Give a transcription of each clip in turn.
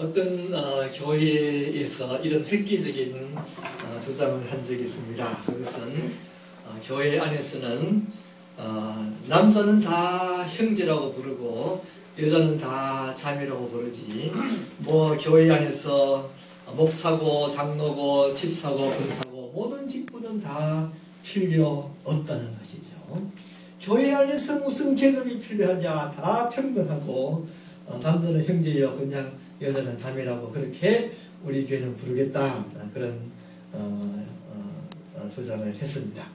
어떤 교회에서 이런 획기적인 주장을 한 적이 있습니다. 그것은 교회 안에서는 남자는 다 형제라고 부르고 여자는 다 자매라고 부르지, 뭐 교회 안에서 목사고 장로고 집사고 권사고 모든 직분은 다 필요 없다는 것이죠. 교회 안에서 무슨 계급이 필요하냐, 다 평등하고 남자는 형제여 그냥 여자는 자매라고 그렇게 우리 교회는 부르겠다, 그런 주장을 했습니다.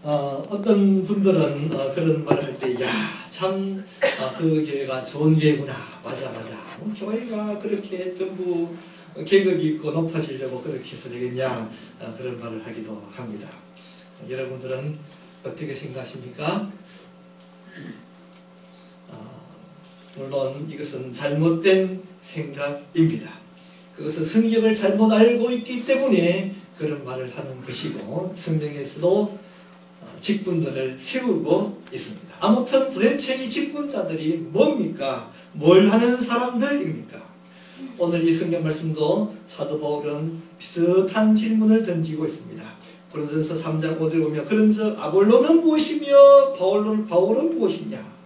어떤 분들은 그런 말을 할 때, 야, 참 그 교회가 좋은 교회구나, 맞아 교회가 그렇게 전부 계급이 있고 높아지려고 그렇게 해서 되겠냐, 그런 말을 하기도 합니다. 여러분들은 어떻게 생각하십니까? 물론 이것은 잘못된 생각입니다. 그것은 성경을 잘못 알고 있기 때문에 그런 말을 하는 것이고, 성경에서도 직분들을 세우고 있습니다. 아무튼 도대체 이 직분자들이 뭡니까? 뭘 하는 사람들입니까? 오늘 이 성경 말씀도 사도 바울은 비슷한 질문을 던지고 있습니다. 고린도전서 3장 5절 보면, 그런즉 아볼로는 무엇이며 바울은 무엇이냐?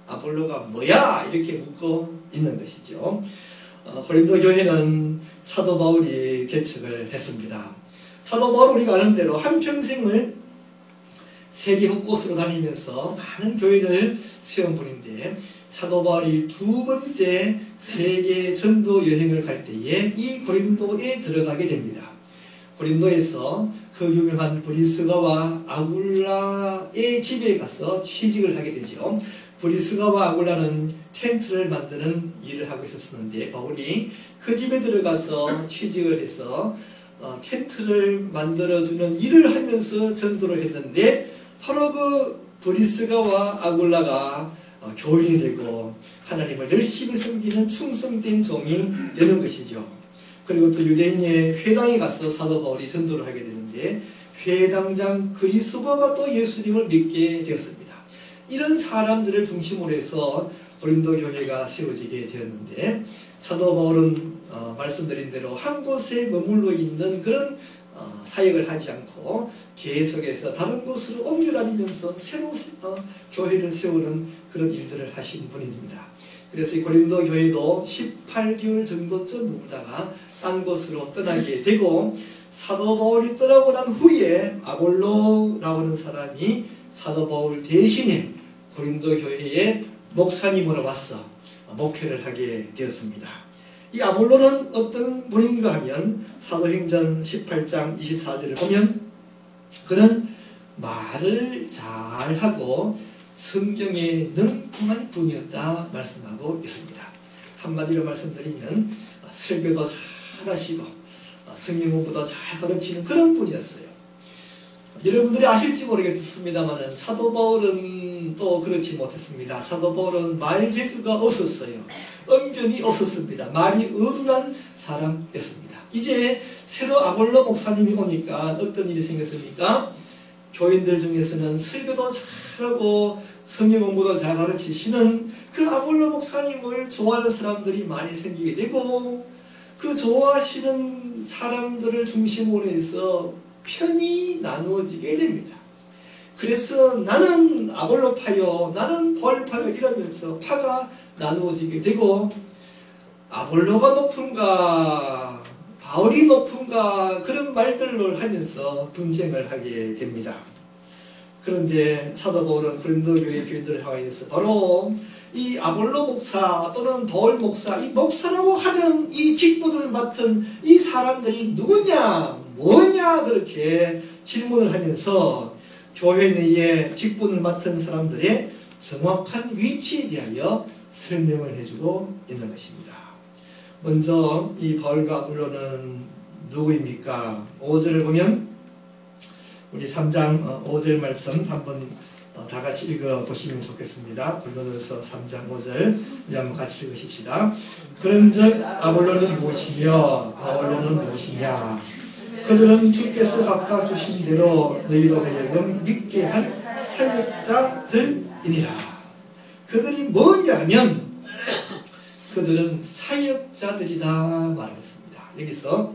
아볼로가 뭐야? 이렇게 묻고 있는 것이죠. 고린도 교회는 사도 바울이 개척을 했습니다. 사도 바울 우리가 아는 대로 한평생을 세계 곳곳으로 다니면서 많은 교회를 세운 분인데, 사도 바울이 두 번째 세계 전도 여행을 갈 때에 이 고린도에 들어가게 됩니다. 고린도에서 그 유명한 브리스가와 아굴라의 집에 가서 취직을 하게 되죠. 브리스가와 아굴라는 텐트를 만드는 일을 하고 있었는데, 바울이 그 집에 들어가서 취직을 해서 텐트를 만들어주는 일을 하면서 전도를 했는데, 바로 그 브리스가와 아굴라가 교인이 되고 하나님을 열심히 섬기는 충성된 종이 되는 것이죠. 그리고 또 유대인의 회당에 가서 사도 바울이 전도를 하게 되는데, 회당장 그리스도가 또 예수님을 믿게 되었습니다. 이런 사람들을 중심으로 해서 고린도 교회가 세워지게 되었는데, 사도 바울은 말씀드린 대로 한 곳에 머물러 있는 그런 사역을 하지 않고 계속해서 다른 곳으로 옮겨다니면서 새로 교회를 세우는 그런 일들을 하신 분입니다. 그래서 이 고린도 교회도 18개월 정도쯤 묵다가 딴 곳으로 떠나게 되고, 사도 바울이 떠나고 난 후에 아볼로라고 하는 사람이 사도 바울 대신에 고린도 교회의 목사님으로 와서 목회를 하게 되었습니다. 이 아볼로는 어떤 분인가 하면 사도행전 18장 24절을 보면, 그는 말을 잘하고 성경에 능통한 분이었다 말씀하고 있습니다. 한마디로 말씀드리면 설교도 잘하시고 성경 공부도 잘 가르치는 그런 분이었어요. 여러분들이 아실지 모르겠습니다만 사도 바울은 또 그렇지 못했습니다. 사도 바울은 말 재주가 없었어요. 언변이 없었습니다. 말이 어둔한 사람이었습니다. 이제 새로 아볼로 목사님이 오니까 어떤 일이 생겼습니까? 교인들 중에서는 설교도 잘하고 성경 공부도 잘 가르치시는 그 아볼로 목사님을 좋아하는 사람들이 많이 생기게 되고, 그 좋아하시는 사람들을 중심으로 해서 편이 나누어지게 됩니다. 그래서 나는 아볼로파요, 나는 바울파요 이러면서 파가 나누어지게 되고, 아볼로가 높은가 바울이 높은가 그런 말들을 하면서 분쟁을 하게 됩니다. 그런데 사도 바울은 고린도 교회 교인들을 향해서 바로 이 아볼로 목사 또는 바울 목사, 이 목사라고 하는 이 직분을 맡은 이 사람들이 누구냐 뭐냐 그렇게 질문을 하면서 교회 내에 직분을 맡은 사람들의 정확한 위치에 대하여 설명을 해주고 있는 것입니다. 먼저 이 바울과 아볼로는 누구입니까? 5절을 보면 우리 3장 5절 말씀 한번 다 같이 읽어보시면 좋겠습니다. 고린도전서 3장 5절 이제 한번 같이 읽으십시다. 그런즉 아볼로는 무엇이며 바울로는 무엇이냐? 그들은 주께서 각각 주신 대로 너희로 하여금 믿게 한 사역자들이니라. 그들이 뭐냐 하면 그들은 사역자들이다 말하고 있습니다. 여기서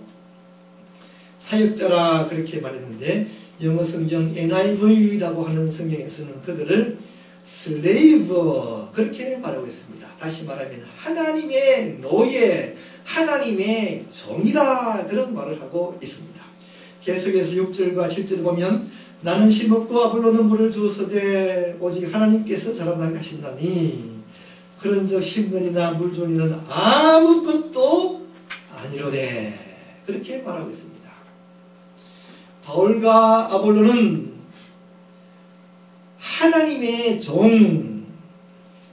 사역자라 그렇게 말했는데 영어 성경 NIV라고 하는 성경에서는 그들을 슬레이브 그렇게 말하고 있습니다. 다시 말하면 하나님의 노예, 하나님의 종이다 그런 말을 하고 있습니다. 계속해서 6절과 7절을 보면 나는 심었고 아볼로는 물을 주었으되 오직 하나님께서 자라나게 하신다니 그런즉 심는이나 물주니는 아무것도 아니로되 그렇게 말하고 있습니다. 바울과 아볼로는 하나님의 종,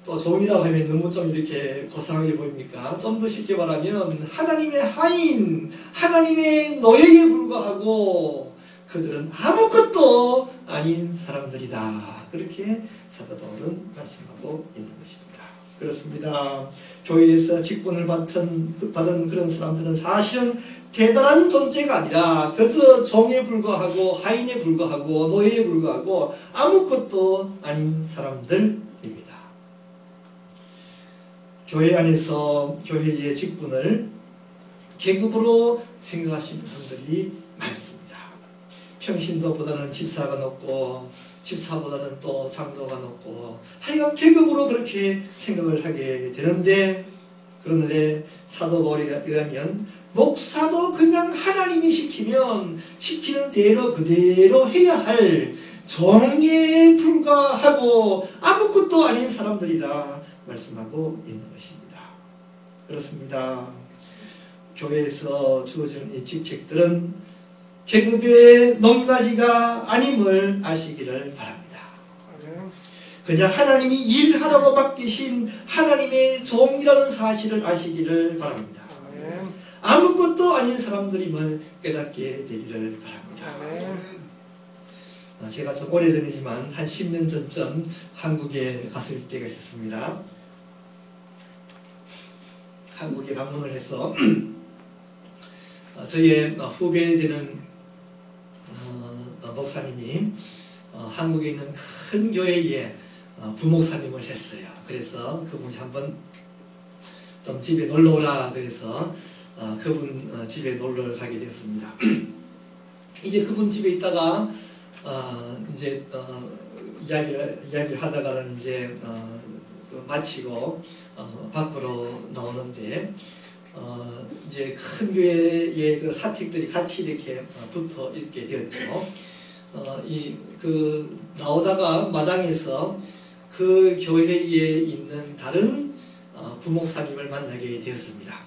또 종이라고 하면 너무 좀 이렇게 고상하게 보입니까? 좀 더 쉽게 말하면 하나님의 하인, 하나님의 노예에 불과하고 그들은 아무것도 아닌 사람들이다. 그렇게 사도 바울은 말씀하고 있는 것입니다. 그렇습니다. 교회에서 직분을 받은 그런 사람들은 사실은 대단한 존재가 아니라 그저 종에 불과하고 하인에 불과하고 노예에 불과하고 아무것도 아닌 사람들입니다. 교회 안에서 교회의 직분을 계급으로 생각하시는 분들이 많습니다. 평신도보다는 집사가 높고 집사보다는 또 장로가 높고 하여간 계급으로 그렇게 생각을 하게 되는데 그런데 사도 바울에 의하면 목사도 그냥 하나님이 시키면 시키는 대로 그대로 해야 할 종에 불과하고 아무것도 아닌 사람들이다 말씀하고 있는 것입니다. 그렇습니다. 교회에서 주어지는 이 직책들은 계급의 높낮이가 아님을 아시기를 바랍니다. 그냥 하나님이 일하라고 맡기신 하나님의 종이라는 사실을 아시기를 바랍니다. 아무것도 아닌 사람들임을 깨닫게 되기를 바랍니다. 제가 좀 오래전이지만 한 10년 전쯤 한국에 갔을 때가 있었습니다. 한국에 방문을 해서 저의 후배 되는 목사님이 한국에 있는 큰 교회에 부목사님을 했어요. 그래서 그분이 한번 좀 집에 놀러 오라 그래서 그분 집에 놀러 가게 되었습니다. 이제 그분 집에 있다가 이제 이야기를 하다가는 이제 마치고 밖으로 나오는데 이제 큰 교회의 그 사택들이 같이 이렇게 붙어 있게 되었죠. 나오다가 마당에서 그 교회에 있는 다른 부목사님을 만나게 되었습니다.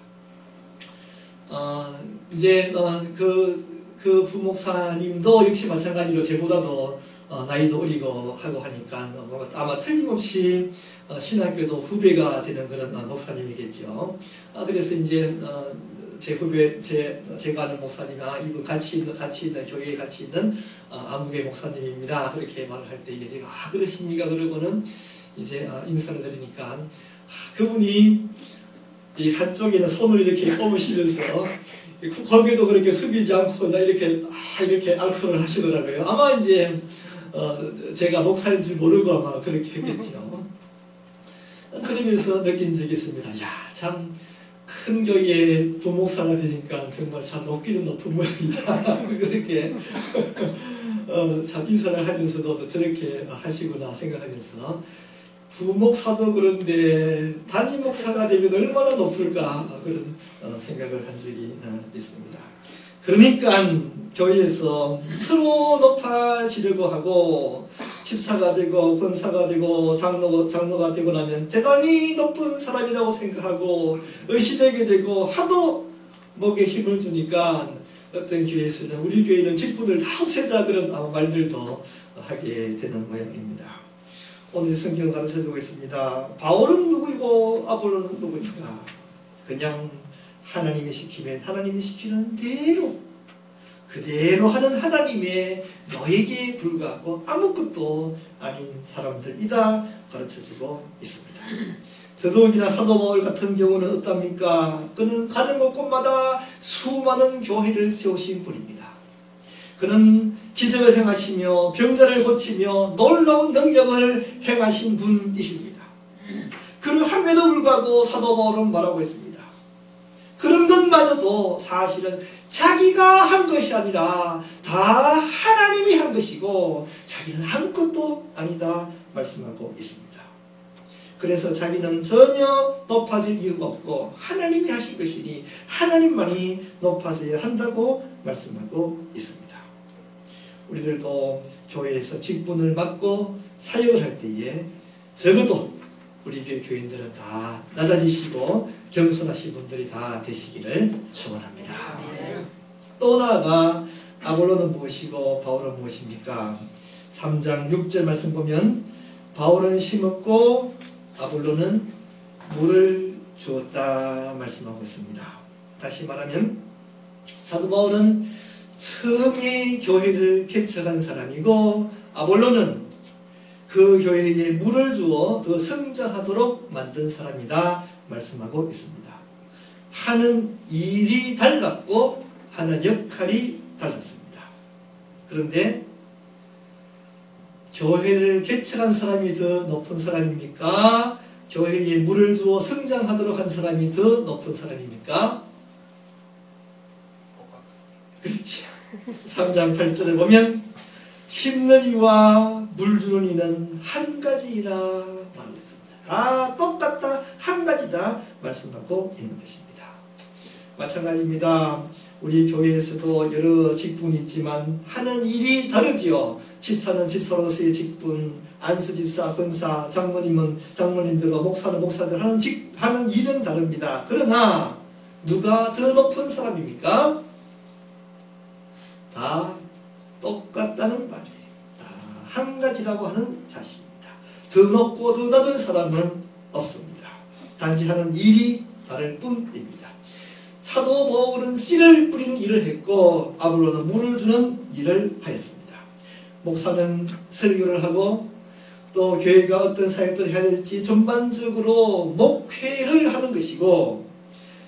이제 그 부목사님도 역시 마찬가지로 저보다도 나이도 어리고 하고 하니까 아마 틀림없이 신학교도 후배가 되는 그런 목사님이겠죠. 그래서 이제 제 후배, 제가 아는 목사님이나 이분 같이 있는 교회에 같이 있는 아무개 목사님입니다. 그렇게 말을 할 때 이게 제가 그러십니까? 그러고는 이제 인사를 드리니까 그분이 이 한쪽에는 손을 이렇게 꼽으시면서 거기도 그렇게 숙이지 않고 이렇게 악수를 하시더라고요. 아마 이제 제가 목사인 줄 모르고 아마 그렇게 했겠죠. 그러면서 느낀 적이 있습니다. 야, 참 큰 교회에 부목사가 되니까 정말 참 높기는 높은 모양이다. 그렇게 참 인사를 하면서도 저렇게 하시구나 생각하면서 부목사도 그런데 담임 목사가 되면 얼마나 높을까 그런 생각을 한 적이 있습니다. 그러니까 교회에서 서로 높아지려고 하고 집사가 되고 권사가 되고 장로가 되고 나면 대단히 높은 사람이라고 생각하고 의시되게 되고 하도 목에 힘을 주니까 어떤 교회에서는 우리 교회는 직분을 다 없애자 그런 말들도 하게 되는 모양입니다. 오늘 성경 가르쳐주고 있습니다. 바울은 누구이고 아볼로는 누구인가? 그냥 하나님이 시키면 하나님이 시키는 대로 그대로 하는 하나님의 너에게 불과하고 아무것도 아닌 사람들이다 가르쳐주고 있습니다. 더더욱이나 사도 바울 같은 경우는 어떻습니까? 그는 가는 곳곳마다 수많은 교회를 세우신 분입니다. 그는 기적을 행하시며 병자를 고치며 놀라운 능력을 행하신 분이십니다. 그를 함에도 불구하고 사도 바울은 말하고 있습니다. 그런 것마저도 사실은 자기가 한 것이 아니라 다 하나님이 한 것이고 자기는 아무것도 아니다 말씀하고 있습니다. 그래서 자기는 전혀 높아질 이유가 없고 하나님이 하신 것이니 하나님만이 높아져야 한다고 말씀하고 있습니다. 우리들도 교회에서 직분을 맡고 사역을 할 때에 적어도 우리 교회 교인들은 다 낮아지시고 겸손하신 분들이 다 되시기를 축원합니다. 또 나아가 아볼로는 무엇이고 바울은 무엇입니까? 3장 6절 말씀 보면 바울은 심었고 아볼로는 물을 주었다 말씀하고 있습니다. 다시 말하면 사도 바울은 처음에 교회를 개척한 사람이고 아볼로는 그 교회에 물을 주어 더 성장하도록 만든 사람이다 말씀하고 있습니다. 하는 일이 달랐고 하는 역할이 달랐습니다. 그런데 교회를 개척한 사람이 더 높은 사람입니까? 교회에 물을 주어 성장하도록 한 사람이 더 높은 사람입니까? 그렇지. 3장 8절을 보면 심는 이와 물 주는 이는 한 가지이라 말하고 있습니다. 다 똑같다, 한 가지다 말씀하고 있는 것입니다. 마찬가지입니다. 우리 교회에서도 여러 직분이 있지만 하는 일이 다르지요. 집사는 집사로서의 직분, 안수집사, 권사, 장로님은 장로님들과 목사는 목사들 하는 일은 다릅니다. 그러나 누가 더 높은 사람입니까? 다 똑같다는 말이에요. 다 한 가지라고 하는 사실입니다. 더 높고 더 낮은 사람은 없습니다. 단지 하는 일이 다를 뿐입니다. 사도 바울은 씨를 뿌리는 일을 했고 아볼로는 물을 주는 일을 하였습니다. 목사는 설교를 하고 또 교회가 어떤 사역들을 해야 될지 전반적으로 목회를 하는 것이고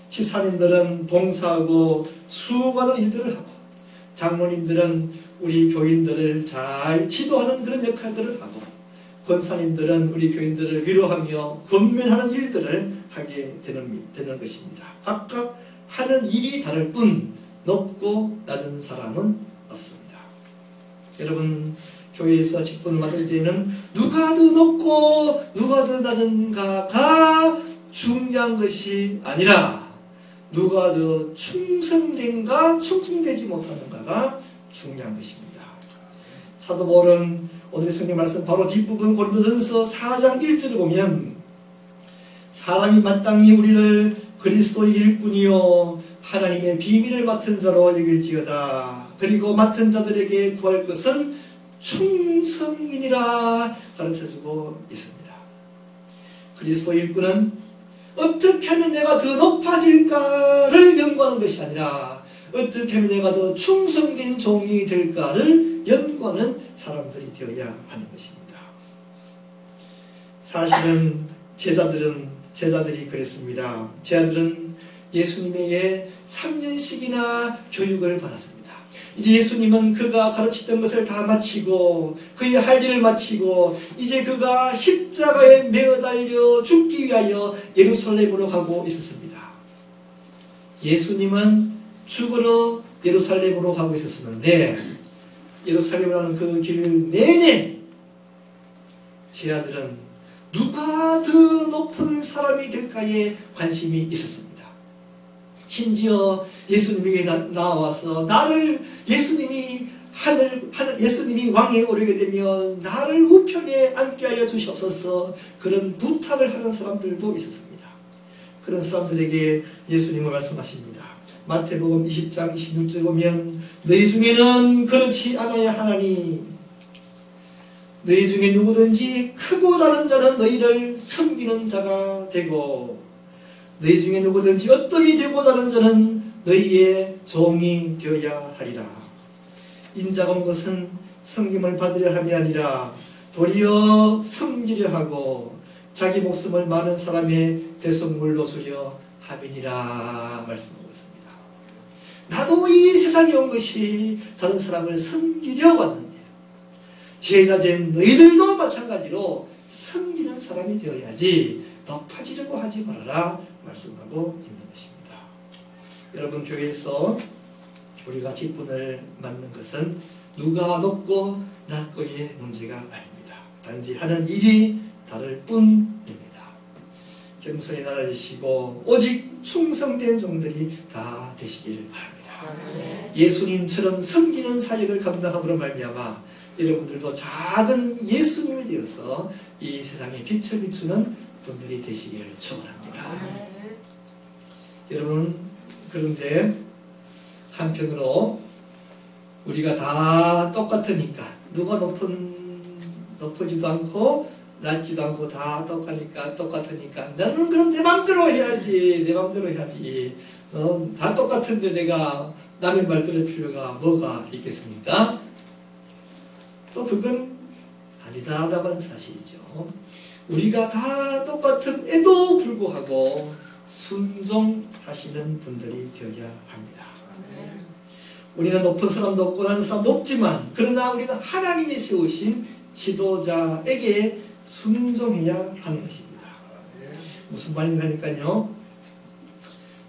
집사님들은 봉사하고 수고하는 일들을 하고 장로님들은 우리 교인들을 잘 지도하는 그런 역할들을 하고 권사님들은 우리 교인들을 위로하며 권면하는 일들을 하게 되는 것입니다. 각각 하는 일이 다를 뿐 높고 낮은 사람은 없습니다. 여러분 교회에서 직분을 맡을 때는 누가 더 높고 누가 더 낮은가가 중요한 것이 아니라 누가 더 충성된가 충성되지 못하는가가 중요한 것입니다. 사도 바울은 오늘의 성경 말씀 바로 뒷부분 고린도전서 4장 1절을 보면 사람이 마땅히 우리를 그리스도의 일꾼이요 하나님의 비밀을 맡은 자로 여길지어다. 그리고 맡은 자들에게 구할 것은 충성이니라 가르쳐주고 있습니다. 그리스도의 일꾼은 어떻게 하면 내가 더 높아질까를 연구하는 것이 아니라 어떻게 하면 내가 더 충성된 종이 될까를 연구하는 사람들이 되어야 하는 것입니다. 사실은 제자들이 그랬습니다. 제자들은 예수님에게 3년씩이나 교육을 받았습니다. 이제 예수님은 그가 가르치던 것을 다 마치고 그의 할 일을 마치고 이제 그가 십자가에 매어 달려 죽기 위하여 예루살렘으로 가고 있었습니다. 예수님은 죽으러 예루살렘으로 가고 있었는데 예루살렘이라는 그 길 내내 제 아들은 누가 더 높은 사람이 될까에 관심이 있었습니다. 심지어 예수님에게 나와서 나를 예수님이 예수님이 왕에 오르게 되면 나를 우편에 앉게 하여 주시옵소서 그런 부탁을 하는 사람들도 있었습니다. 그런 사람들에게 예수님은 말씀하십니다. 마태복음 20장 26절 보면 너희 중에는 그렇지 않아야 하나니 너희 중에 누구든지 크고 작은 자는 너희를 섬기는 자가 되고 너희 중에 누구든지 어떻게 되고자 하는 자는 너희의 종이 되어야 하리라. 인자가 온 것은 섬김을 받으려 함이 아니라 도리어 섬기려 하고 자기 목숨을 많은 사람의 대속물로 주려 함이니라 말씀하고 있습니다. 나도 이 세상에 온 것이 다른 사람을 섬기려 왔는데 제자된 너희들도 마찬가지로 섬기는 사람이 되어야지 높아지려고 하지 말아라 말씀하고 있는 것입니다. 여러분, 교회에서 우리가 직분을 맡는 것은 누가 높고 낮고의 문제가 아닙니다. 단지 하는 일이 다를 뿐입니다. 겸손히 나아지시고 오직 충성된 종들이 다 되시기를 바랍니다. 예수님처럼 섬기는 사역을 감당함으로 말미암아 여러분들도 작은 예수님이 되어서 이 세상에 빛을 비추는 분들이 되시기를 축원합니다. 여러분, 그런데 한편으로 우리가 다 똑같으니까 누가 높지도 않고 낮지도 않고 다 똑같으니까 나는 그럼 내 맘대로 해야지, 내 맘대로 해야지. 다 똑같은데 내가 남의 말 들을 필요가 뭐가 있겠습니까? 또 그건 아니다라고 하는 사실이죠. 우리가 다 똑같음에도 불구하고 순종하시는 분들이 되어야 합니다. 우리는 높은 사람도 없고 낮은 사람도 없지만 그러나 우리는 하나님이 세우신 지도자에게 순종해야 하는 것입니다. 무슨 말인가 하니까요,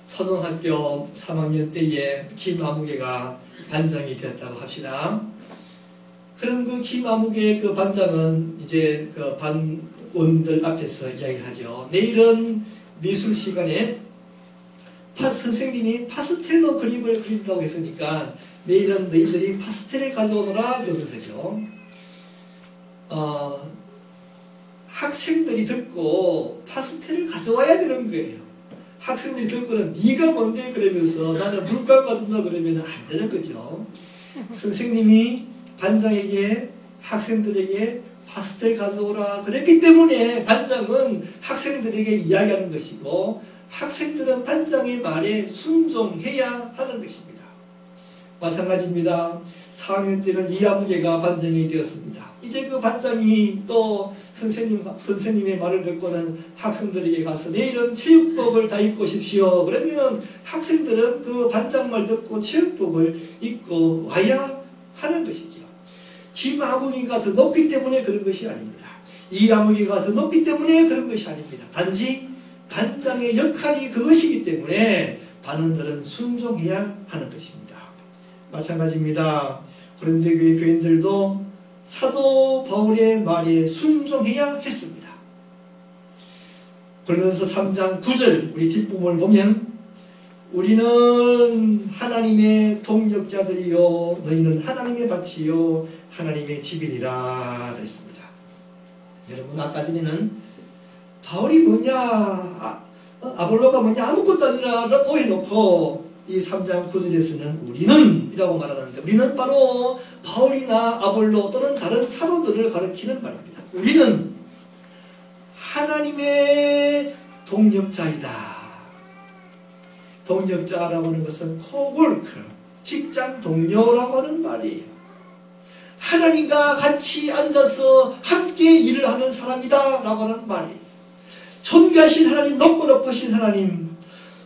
초등학교 3학년 때에 김아무개가 반장이 되었다고 합시다. 그럼 그 김아무개 그 반장은 이제 그 반원들 앞에서 이야기를 하죠. 내일은 미술 시간에 선생님이 파스텔로 그림을 그린다고 했으니까 내일은 너희들이 파스텔을 가져오너라 그러는 거죠. 학생들이 듣고 파스텔을 가져와야 되는 거예요. 학생들이 듣고는 네가 뭔데 그러면서 나는 물감 가져온다 그러면 안 되는 거죠. 선생님이 반장에게 학생들에게 파스텔 가져오라 그랬기 때문에 반장은 학생들에게 이야기하는 것이고 학생들은 반장의 말에 순종해야 하는 것입니다. 마찬가지입니다. 4학년 때는 이아무개가 반장이 되었습니다. 이제 그 반장이 또 선생님의 말을 듣고는 학생들에게 가서 내일은 체육복을 다 입고 오십시오. 그러면 학생들은 그 반장 말 듣고 체육복을 입고 와야 하는 것이죠. 김아무개가 더 높기 때문에 그런 것이 아닙니다. 이아무개가 더 높기 때문에 그런 것이 아닙니다. 단지 반장의 역할이 그것이기 때문에 반원들은 순종해야 하는 것입니다. 마찬가지입니다. 고린도 교회 교인들도 사도 바울의 말에 순종해야 했습니다. 고린도서 3장 9절 우리 뒷부분을 보면 우리는 하나님의 동역자들이요 너희는 하나님의 밭이요 하나님의 집이니라 그랬습니다. 여러분, 아까 전에는 바울이 뭐냐 아볼로가 뭐냐 아무것도 아니라고 해놓고 이 3장 9절에서는 우리는 이라고 말하는데 우리는 바로 바울이나 아볼로 또는 다른 사도들을 가리키는 말입니다. 우리는 하나님의 동역자이다. 동역자라고 하는 것은 코워커, 직장 동료라고 하는 말이에요. 하나님과 같이 앉아서 함께 일을 하는 사람이다 라고 하는 말이에요. 존귀하신 하나님, 높고 높으신 하나님,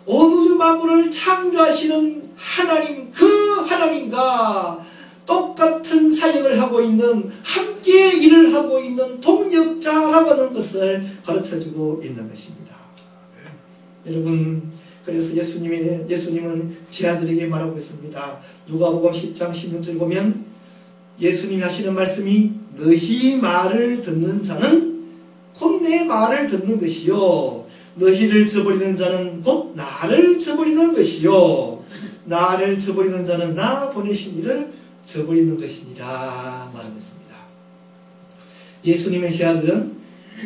온 우주 만물을 창조하시는 하나님, 그 하나님과 똑같은 사역을 하고 있는, 함께 일을 하고 있는 동역자라고 하는 것을 가르쳐주고 있는 것입니다. 여러분, 그래서 예수님은 제자들에게 말하고 있습니다. 누가복음 10장 16절 보면 예수님이 하시는 말씀이 너희 말을 듣는 자는 곧 내 말을 듣는 것이요 너희를 저버리는 자는 곧 나를 저버리는 것이요 나를 저버리는 자는 나 보내신 이를 저버리는 것이니라 말하고 있습니다. 예수님의 제자들은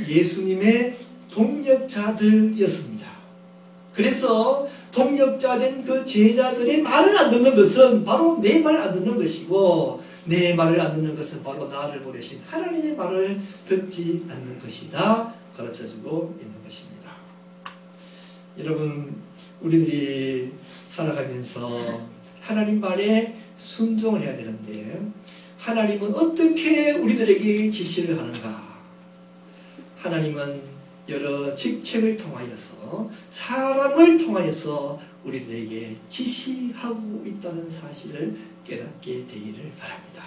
예수님의 동역자들이었습니다. 그래서 동역자된 그 제자들의 말을 안 듣는 것은 바로 내 말을 안 듣는 것이고 내 말을 안 듣는 것은 바로 나를 보내신 하나님의 말을 듣지 않는 것이다 가르쳐주고 있는 것입니다. 여러분, 우리들이 살아가면서 하나님 말에 순종을 해야 되는데 하나님은 어떻게 우리들에게 지시를 하는가? 하나님은 여러 직책을 통하여서 사람을 통하여서 우리들에게 지시하고 있다는 사실을 깨닫게 되기를 바랍니다.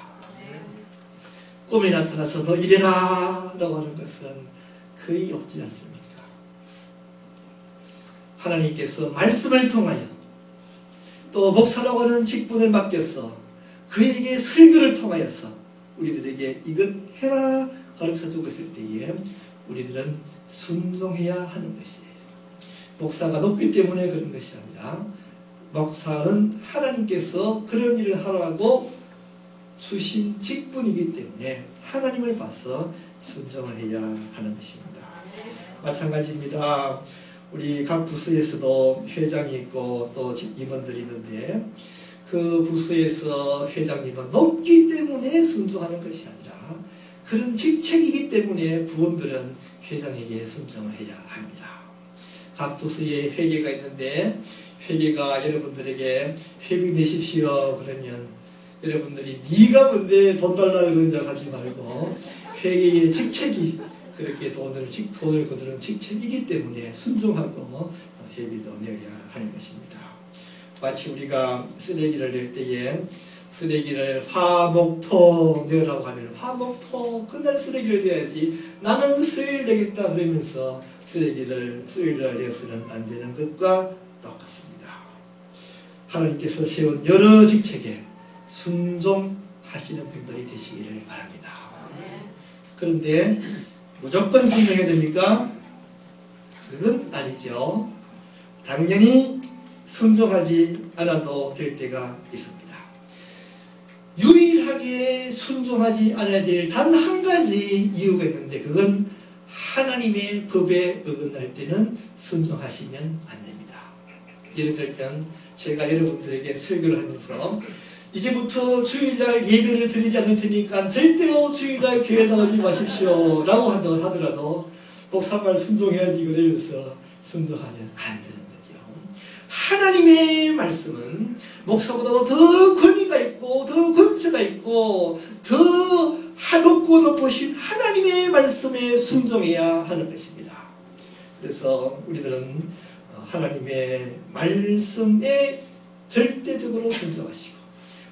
꿈에 나타나서 너 이래라 라고 하는 것은 거의 없지 않습니까? 하나님께서 말씀을 통하여 또 목사라고 하는 직분을 맡겨서 그에게 설교를 통하여서 우리들에게 이것 해라 가르쳐주고 있을 때에 우리들은 순종해야 하는 것이에요. 목사가 높기 때문에 그런 것이 아니라 목사는 하나님께서 그런 일을 하라고 주신 직분이기 때문에 하나님을 봐서 순종을 해야 하는 것입니다. 마찬가지입니다. 우리 각 부서에서도 회장이 있고 또 임원들이 있는데 그 부서에서 회장님은 높기 때문에 순종하는 것이 아니라 그런 직책이기 때문에 부원들은 회장에게 순종을 해야 합니다. 각 부서에 회계가 있는데 회계가 여러분들에게 회비 내십시오 그러면 여러분들이 네가 뭔데 돈 달라 그러는 자 하지 말고 회계의 직책이 그렇게 돈을 거두는 직책이기 때문에 순종하고 회비도 내야 하는 것입니다. 마치 우리가 쓰레기를 낼 때에 쓰레기를 화목토 내라고 하면 화목토 그날 쓰레기를 내야지 나는 수요일 내겠다 그러면서 쓰레기를 수요일날 내서는 안 되는 것과 똑같습니다. 하나님께서 세운 여러 직책에 순종하시는 분들이 되시기를 바랍니다. 그런데 무조건 순종해야 됩니까? 그건 아니죠. 당연히 순종하지 않아도 될 때가 있습니다. 유일하게 순종하지 않아야 될 단 한 가지 이유가 있는데 그건 하나님의 법에 어긋날 때는 순종하시면 안 됩니다. 예를 들면 제가 여러분들에게 설교를 하면서 이제부터 주일날 예배를 드리지 않을 테니까 절대로 주일날 교회 나오지 마십시오 라고 하더라도 목사말 순종해야지 그러면서 순종하면 안 되는 거죠. 하나님의 말씀은 목사보다도 더 권위가 있고 더 권세가 있고 더 높고 높으신 하나님의 말씀에 순종해야 하는 것입니다. 그래서 우리들은 하나님의 말씀에 절대적으로 순종하시고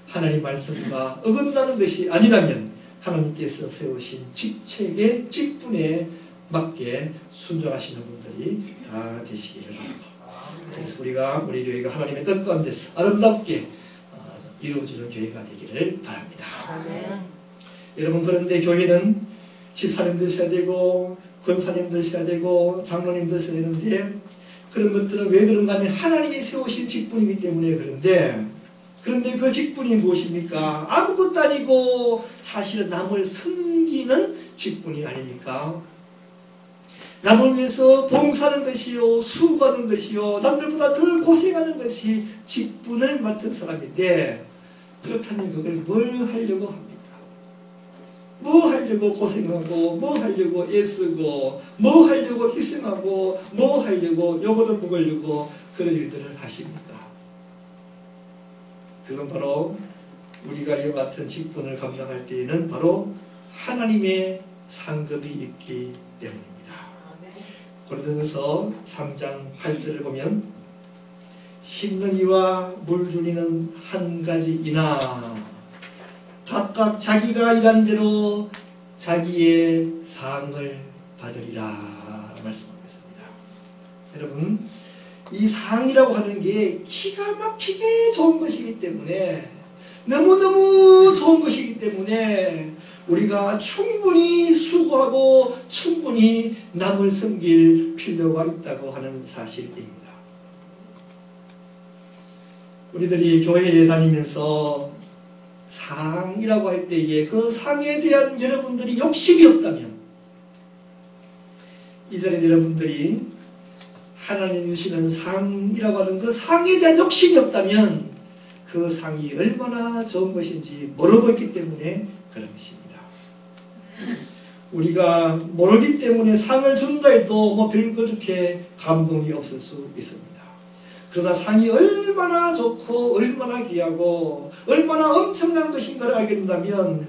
하나님 말씀과 어긋나는 것이 아니라면 하나님께서 세우신 직책의 직분에 맞게 순종하시는 분들이 다 되시기를 바랍니다. 그래서 우리 교회가 하나님의 뜻 가운데서 아름답게 이루어지는 교회가 되기를 바랍니다. 여러분 그런데 교회는 집사님도 있어야 되고 권사님도 있어야 되고 장로님도 있어야 되는데 그런 것들은 왜 그런가 하면 하나님이 세우신 직분이기 때문에 그런데 그 직분이 무엇입니까? 아무것도 아니고 사실은 남을 섬기는 직분이 아닙니까? 남을 위해서 봉사하는 것이요 수고하는 것이요 남들보다 더 고생하는 것이 직분을 맡은 사람인데 그렇다면 그걸 뭘 하려고 합니까? 뭐 하려고 고생하고 뭐 하려고 애쓰고 뭐 하려고 희생하고 뭐 하려고 요거도 먹으려고 그런 일들을 하십니까? 그건 바로 우리가 이와 같은 직분을 감당할 때에는 바로 하나님의 상급이 있기 때문입니다. 고린도전서 3장 8절을 보면 심는 이와 물 준 이는 한 가지이나 각각 자기가 일한 대로 자기의 상을 받으리라 말씀하고 있습니다. 여러분 이 상이라고 하는 게 기가 막히게 좋은 것이기 때문에 너무너무 좋은 것이기 때문에 우리가 충분히 수고하고 충분히 남을 섬길 필요가 있다고 하는 사실입니다. 우리들이 교회에 다니면서 상이라고 할 때에 그 상에 대한 여러분들이 욕심이 없다면 이전에 여러분들이 하나님 주시는 상이라고 하는 그 상에 대한 욕심이 없다면 그 상이 얼마나 좋은 것인지 모르고 있기 때문에 그런 것입니다. 우리가 모르기 때문에 상을 준다 해도 뭐 별 그렇게 감동이 없을 수 있습니다. 그러나 상이 얼마나 좋고 얼마나 귀하고 얼마나 엄청난 것인가를 알게 된다면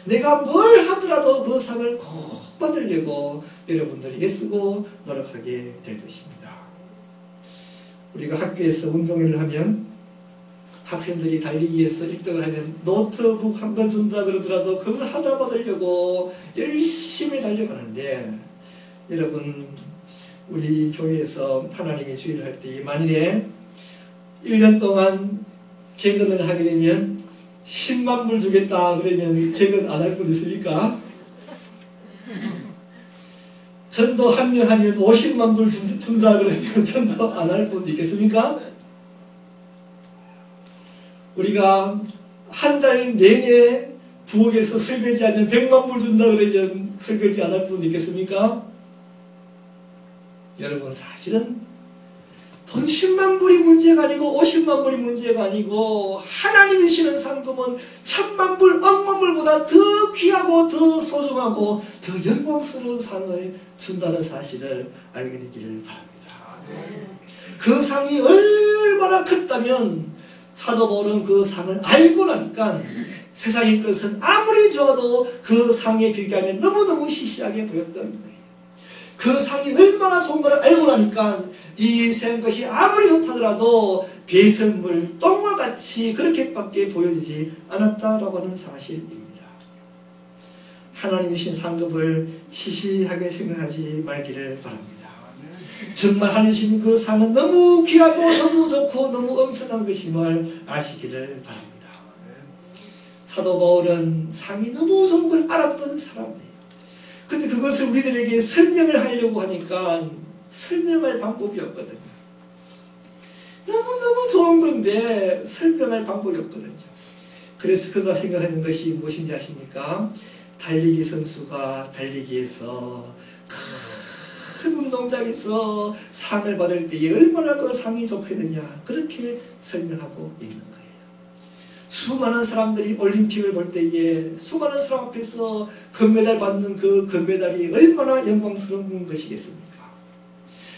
내가 뭘 하더라도 그 상을 꼭 받으려고 여러분들이 애쓰고 노력하게 될 것입니다. 우리가 학교에서 운동회를 하면 학생들이 달리기에서 1등을 하면 노트북 한 권 준다 그러더라도 그거 하나 받으려고 열심히 달려가는데 여러분 우리 교회에서 하나님의 주의를 할 때 만일에 1년 동안 개근을 하게 되면 10만 불 주겠다 그러면 개근 안 할 분 있습니까? 전도 한 명 하면 50만 불 준다 그러면 전도 안 할 분 있겠습니까? 우리가 한 달 내내 부엌에서 설거지하면 100만 불 준다 그러면 설거지 안 할 분 있겠습니까? 여러분 사실은 돈 10만 불이 문제가 아니고 50만 불이 문제가 아니고 하나님이 주시는 상금은 1000만 불, 억만 불보다 더 귀하고 더 소중하고 더 영광스러운 상을 준다는 사실을 알게 되기를 바랍니다. 그 상이 얼마나 컸다면 사도 바울은 그 상을 알고 나니까 세상의 것은 아무리 좋아도 그 상에 비교하면 너무너무 시시하게 보였던 거예요. 그 상이 얼마나 좋은 걸 알고 나니까 이 세상 것이 아무리 좋다더라도 배설물, 똥과 같이 그렇게밖에 보여지지 않았다라고 하는 사실입니다. 하나님이 주신 상급을 시시하게 생각하지 말기를 바랍니다. 정말 하나님 주신 그 상은 너무 귀하고 너무 좋고 너무 엄청난 것임을 아시기를 바랍니다. 사도 바울은 상이 너무 좋은 걸 알았던 사람이에요. 근데 그것을 우리들에게 설명을 하려고 하니까 설명할 방법이 없거든요. 너무너무 좋은 건데 설명할 방법이 없거든요. 그래서 그가 생각하는 것이 무엇인지 아십니까? 달리기 선수가 달리기에서 큰 운동장에서 상을 받을 때에 얼마나 그 상이 좋겠느냐 그렇게 설명하고 있는 거예요. 수많은 사람들이 올림픽을 볼 때에 수많은 사람 앞에서 금메달 받는 그 금메달이 얼마나 영광스러운 것이겠습니까?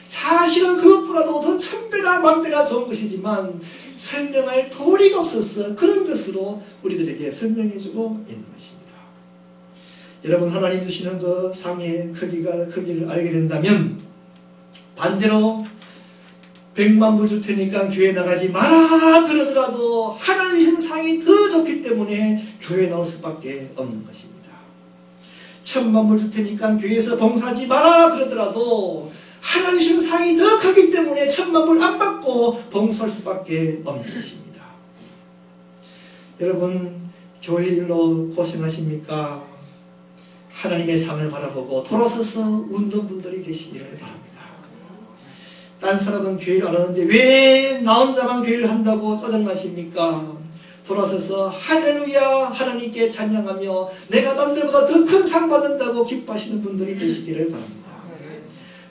사실은 그것보다도 더 1000배나 1000배나 좋은 것이지만 설명할 도리가 없어서 그런 것으로 우리들에게 설명해주고 있는 것입니다. 여러분 하나님 주시는 그 상의 크기를 알게 된다면 반대로 100만 불 줄 테니까 교회 나가지 마라 그러더라도 하나님 주신 상이 더 좋기 때문에 교회 나올 수밖에 없는 것입니다. 1000만 불 줄 테니까 교회에서 봉사하지 마라 그러더라도 하나님 주신 상이 더 크기 때문에 1000만 불 안 받고 봉사할 수밖에 없는 것입니다. 여러분 교회 일로 고생하십니까? 하나님의 상을 바라보고 돌아서서 웃는 분들이 되시기를 바랍니다. 딴 사람은 교회를 안 하는데 왜 나 혼자만 교회를 한다고 짜증나십니까? 돌아서서 할렐루야 하나님께 찬양하며 내가 남들보다 더 큰 상 받는다고 기뻐하시는 분들이 되시기를 바랍니다.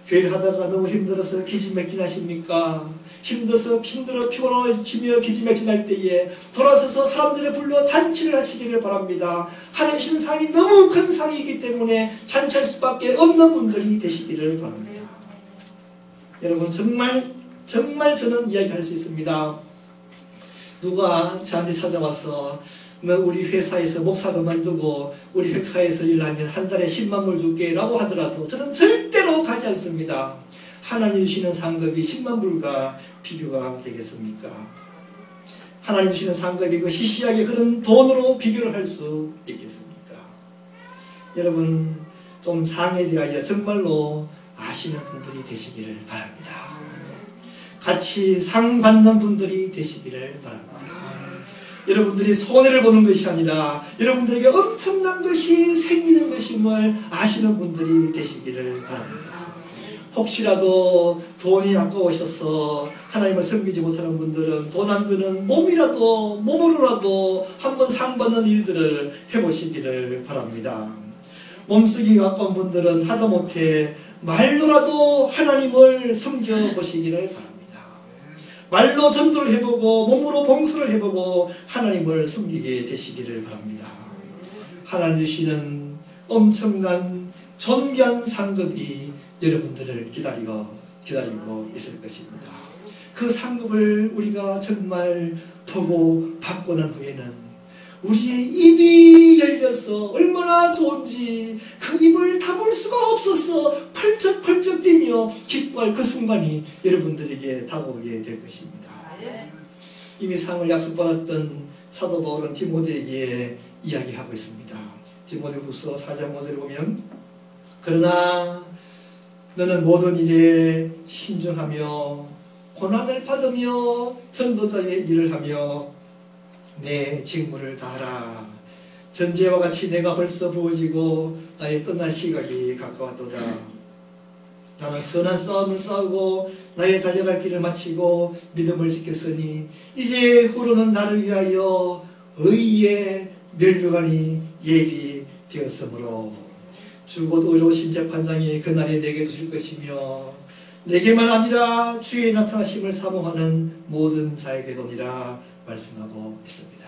교회를 하다가 너무 힘들어서 기지맥진하십니까? 힘들어 피곤해지며 기지맥진할 때에 돌아서서 사람들을 불러 잔치를 하시기를 바랍니다. 하나님 주신 상이 너무 큰 상이기 때문에 잔치할 수밖에 없는 분들이 되시기를 바랍니다. 여러분 정말 저는 이야기할 수 있습니다. 누가 저한테 찾아와서 너 우리 회사에서 목사 그만두고 우리 회사에서 일하면 한 달에 10만 불 줄게 라고 하더라도 저는 절대로 가지 않습니다. 하나님 주시는 상급이 10만 불과 비교가 되겠습니까? 하나님 주시는 상급이 그 시시하게 그런 돈으로 비교를 할 수 있겠습니까? 여러분 좀 상에 대하여 정말로 아시는 분들이 되시기를 바랍니다. 같이 상 받는 분들이 되시기를 바랍니다. 여러분들이 손해를 보는 것이 아니라 여러분들에게 엄청난 것이 생기는 것임을 아시는 분들이 되시기를 바랍니다. 혹시라도 돈이 아까우셔서 하나님을 섬기지 못하는 분들은 돈 안 드는 몸으로라도 한번 상 받는 일들을 해보시기를 바랍니다. 몸쓰기가 아까운 분들은 하다못해 말로라도 하나님을 섬겨보시기를 바랍니다. 말로 전도를 해보고 몸으로 봉사를 해보고 하나님을 섬기게 되시기를 바랍니다. 하나님 주시는 엄청난 존귀한 상급이 여러분들을 기다리고 있을 것입니다. 그 상급을 우리가 정말 보고 받고 난 후에는 우리의 입이 열려서 얼마나 좋은지 그 입을 담을 수가 없어서 펄쩍펄쩍 뛰며 기뻐할 그 순간이 여러분들에게 다가오게 될 것입니다. 이미 상을 약속받았던 사도 바울은 디모데에게 이야기하고 있습니다. 디모데후서 4장 5절에 보면 그러나 너는 모든 일에 신중하며 고난을 받으며 전도자의 일을 하며 내 직무를 다하라. 전제와 같이 내가 벌써 부어지고 나의 떠날 시각이 가까웠도다. 나는 선한 싸움을 싸우고 나의 달려갈 길을 마치고 믿음을 지켰으니 이제 후로는 나를 위하여 의의 멸류관이 예비되었으므로 주 곧 의로우신 재판장이 그날에 내게 주실 것이며 내게만 아니라 주의 나타나심을 사모하는 모든 자에게도니라 말씀하고 있습니다.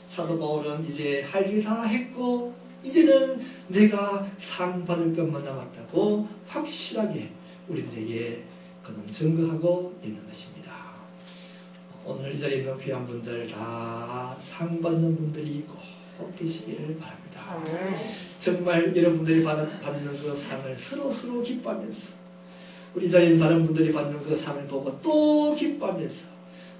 사도 바울은 이제 할 일 다 했고 이제는 내가 상 받을 것만 남았다고 확실하게 우리들에게 그는 증거하고 있는 것입니다. 오늘 이 자리에 있는 귀한 분들 다 상 받는 분들이 꼭 되시기를 바랍니다. 정말 여러분들이 받는 그 상을 서로 기뻐하면서 우리 자리에 있는 다른 분들이 받는 그 상을 보고 또 기뻐하면서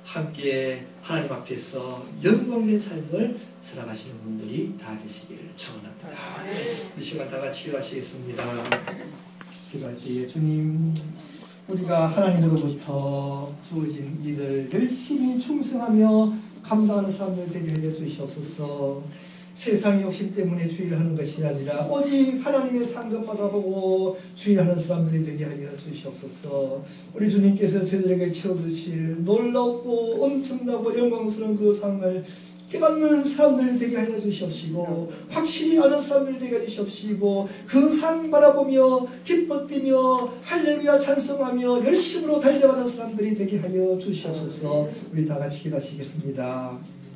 함께 하나님 앞에서 영광된 삶을 살아가시는 분들이 다 되시기를 축원합니다. 이 시간 다 같이 기도하시겠습니다. 기도할 때에 주님, 우리가 하나님으로부터 주어진 일을 열심히 충성하며 감당하는 사람들 되게 해 주시옵소서. 세상의 욕심 때문에 주의를 하는 것이 아니라 오직 하나님의 상급 바라보고 주의하는 사람들이 되게 하여 주시옵소서. 우리 주님께서 저들에게 채워주실 놀랍고 엄청나고 영광스러운 그 상을 깨닫는 사람들 되게 하여 주시옵시고 확실히 아는 사람들 되게 하여 주시옵시고 그 상 바라보며 기뻐 뛰며 할렐루야 찬송하며 열심으로 달려가는 사람들이 되게 하여 주시옵소서. 우리 다 같이 기도하시겠습니다.